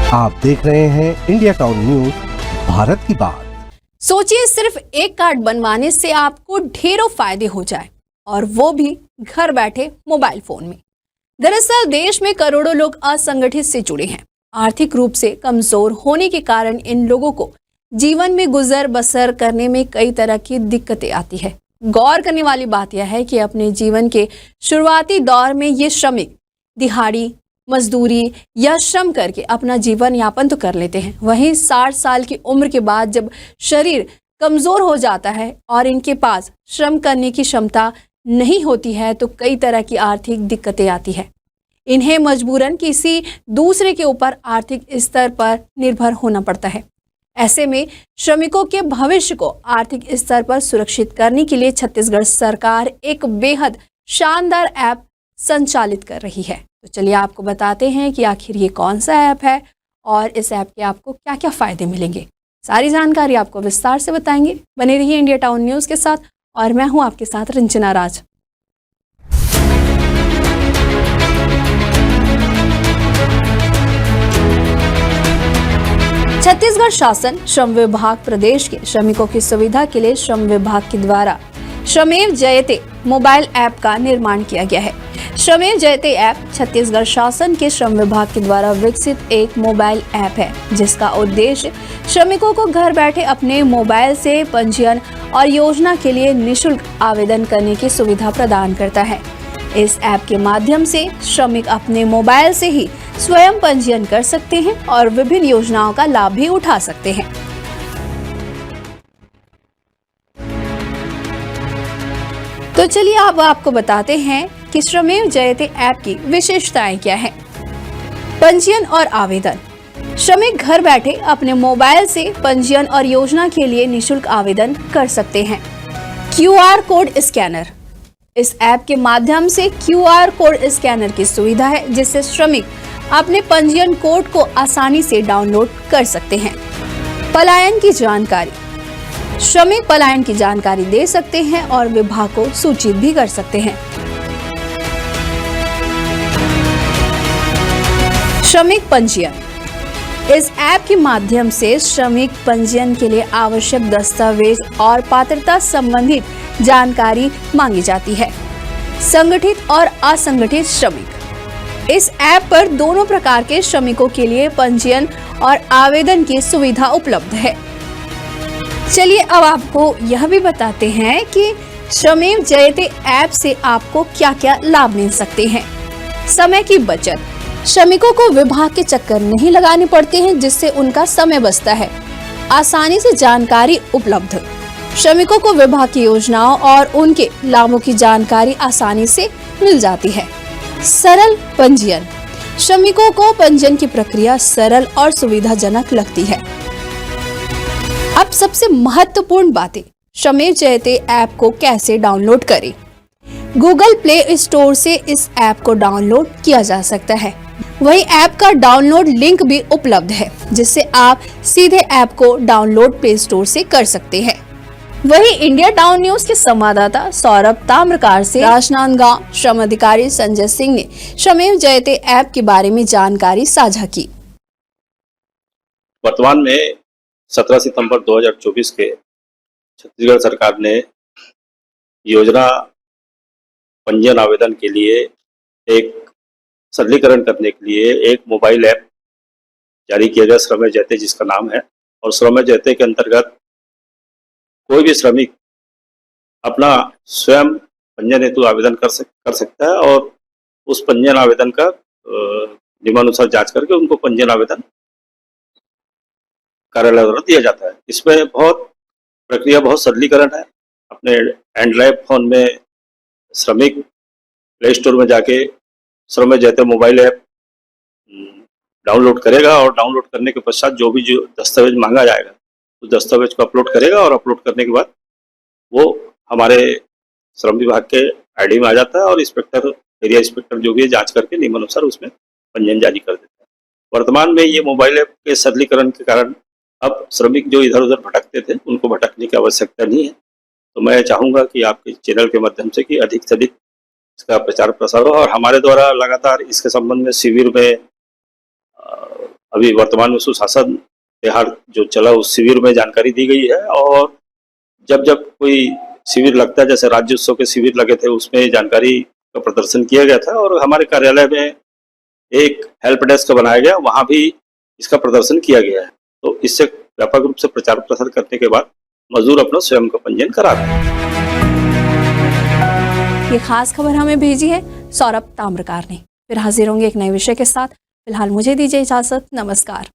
आप देख रहे हैं इंडिया टाउन न्यूज, भारत की बात। सोचिए, सिर्फ एक कार्ड बनवाने से आपको ढेरों फायदे हो जाए, और वो भी घर बैठे मोबाइल फोन में। दरअसल देश में करोड़ों लोग असंगठित से जुड़े हैं। आर्थिक रूप से कमजोर होने के कारण इन लोगों को जीवन में गुजर बसर करने में कई तरह की दिक्कतें आती है। गौर करने वाली बात यह है कि अपने जीवन के शुरुआती दौर में ये श्रमिक दिहाड़ी मजदूरी या श्रम करके अपना जीवन यापन तो कर लेते हैं। वहीं 60 साल की उम्र के बाद जब शरीर कमजोर हो जाता है और इनके पास श्रम करने की क्षमता नहीं होती है तो कई तरह की आर्थिक दिक्कतें आती है। इन्हें मजबूरन किसी दूसरे के ऊपर आर्थिक स्तर पर निर्भर होना पड़ता है। ऐसे में श्रमिकों के भविष्य को आर्थिक स्तर पर सुरक्षित करने के लिए छत्तीसगढ़ सरकार एक बेहद शानदार ऐप संचालित कर रही है। तो चलिए आपको बताते हैं कि आखिर ये कौन सा ऐप है और इस ऐप के आपको क्या क्या फायदे मिलेंगे। सारी जानकारी आपको विस्तार से बताएंगे। बने रहिए इंडिया टाउन न्यूज़ के साथ, और मैं हूं आपके साथ रंजना राज। छत्तीसगढ़ शासन श्रम विभाग प्रदेश के श्रमिकों की सुविधा के लिए श्रम विभाग के द्वारा श्रमेव जयते मोबाइल ऐप का निर्माण किया गया है। श्रमेव जयते ऐप छत्तीसगढ़ शासन के श्रम विभाग के द्वारा विकसित एक मोबाइल ऐप है, जिसका उद्देश्य श्रमिकों को घर बैठे अपने मोबाइल से पंजीयन और योजना के लिए निःशुल्क आवेदन करने की सुविधा प्रदान करता है। इस ऐप के माध्यम से श्रमिक अपने मोबाइल से ही स्वयं पंजीयन कर सकते हैं और विभिन्न योजनाओं का लाभ भी उठा सकते हैं। तो चलिए अब आपको बताते हैं कि श्रमेव जयते ऐप की विशेषताएं क्या हैं। पंजीयन और आवेदन। श्रमिक घर बैठे अपने मोबाइल से पंजीयन और योजना के लिए निःशुल्क आवेदन कर सकते हैं। QR code scanner. इस ऐप के माध्यम से QR कोड स्कैनर की सुविधा है, जिससे श्रमिक अपने पंजीयन कोड को आसानी से डाउनलोड कर सकते हैं। पलायन की जानकारी। श्रमिक पलायन की जानकारी दे सकते हैं और विभाग को सूचित भी कर सकते हैं। श्रमिक पंजीयन। इस ऐप के माध्यम से श्रमिक पंजीयन के लिए आवश्यक दस्तावेज और पात्रता संबंधित जानकारी मांगी जाती है। संगठित और असंगठित श्रमिक। इस ऐप पर दोनों प्रकार के श्रमिकों के लिए पंजीयन और आवेदन की सुविधा उपलब्ध है। चलिए अब आपको यह भी बताते हैं कि श्रमेव जयते ऐप से आपको क्या क्या लाभ मिल सकते हैं। समय की बचत। श्रमिकों को विभाग के चक्कर नहीं लगाने पड़ते हैं, जिससे उनका समय बचता है। आसानी से जानकारी उपलब्ध। श्रमिकों को विभाग की योजनाओं और उनके लाभों की जानकारी आसानी से मिल जाती है। सरल पंजीयन। श्रमिकों को पंजीयन की प्रक्रिया सरल और सुविधाजनक लगती है। अब सबसे महत्वपूर्ण बातें, श्रमेव जयते ऐप को कैसे डाउनलोड करें। गूगल प्ले स्टोर से इस ऐप को डाउनलोड किया जा सकता है। वही ऐप का डाउनलोड लिंक भी उपलब्ध है, जिससे आप सीधे ऐप को डाउनलोड प्ले स्टोर से कर सकते हैं। वही इंडिया टाउन न्यूज के संवाददाता सौरभ ताम्रकार से राजनांदगांव श्रम अधिकारी संजय सिंह ने श्रमेव जयते ऐप के बारे में जानकारी साझा की। वर्तमान में 17 सितंबर 2024 के छत्तीसगढ़ सरकार ने योजना पंजीयन आवेदन के लिए एक सरलीकरण करने के लिए एक मोबाइल ऐप जारी किया गया, श्रमेव जयते जिसका नाम है। और श्रमेव जयते के अंतर्गत कोई भी श्रमिक अपना स्वयं पंजीयन हेतु आवेदन कर सकता है और उस पंजीयन आवेदन का नियमानुसार जांच करके उनको पंजीयन आवेदन कार्यालय द्वारा दिया जाता है। इसमें प्रक्रिया बहुत सरलीकरण है। अपने एंड्रॉइड फोन में श्रमिक प्ले स्टोर में जाके श्रमेव जयते मोबाइल ऐप डाउनलोड करेगा और डाउनलोड करने के पश्चात जो दस्तावेज मांगा जाएगा उस दस्तावेज को अपलोड करेगा और अपलोड करने के बाद वो हमारे श्रम विभाग के आईडी में आ जाता है और एरिया इंस्पेक्टर जो भी है जांच करके नियमानुसार उसमें पंजीयन जारी कर देता है। वर्तमान में ये मोबाइल ऐप के सरलीकरण के कारण अब श्रमिक जो इधर उधर भटकते थे उनको भटकने की आवश्यकता नहीं है। तो मैं चाहूँगा कि आपके चैनल के माध्यम से कि अधिक से अधिक इसका प्रचार प्रसार हो और हमारे द्वारा लगातार इसके संबंध में शिविर में अभी वर्तमान में सुशासन त्योहार जो चला उस शिविर में जानकारी दी गई है। और जब जब कोई शिविर लगता है, जैसे राज्योत्सव के शिविर लगे थे, उसमें जानकारी का प्रदर्शन किया गया था। और हमारे कार्यालय में एक हेल्प डेस्क बनाया गया, वहाँ भी इसका प्रदर्शन किया गया है। तो इससे व्यापक रूप से प्रचार प्रसार करने के बाद मजदूर अपना स्वयं का पंजीयन करा रहे हैं। ये खास खबर हमें भेजी है सौरभ ताम्रकार ने। फिर हाजिर होंगे एक नए विषय के साथ। फिलहाल मुझे दीजिए इजाजत। नमस्कार।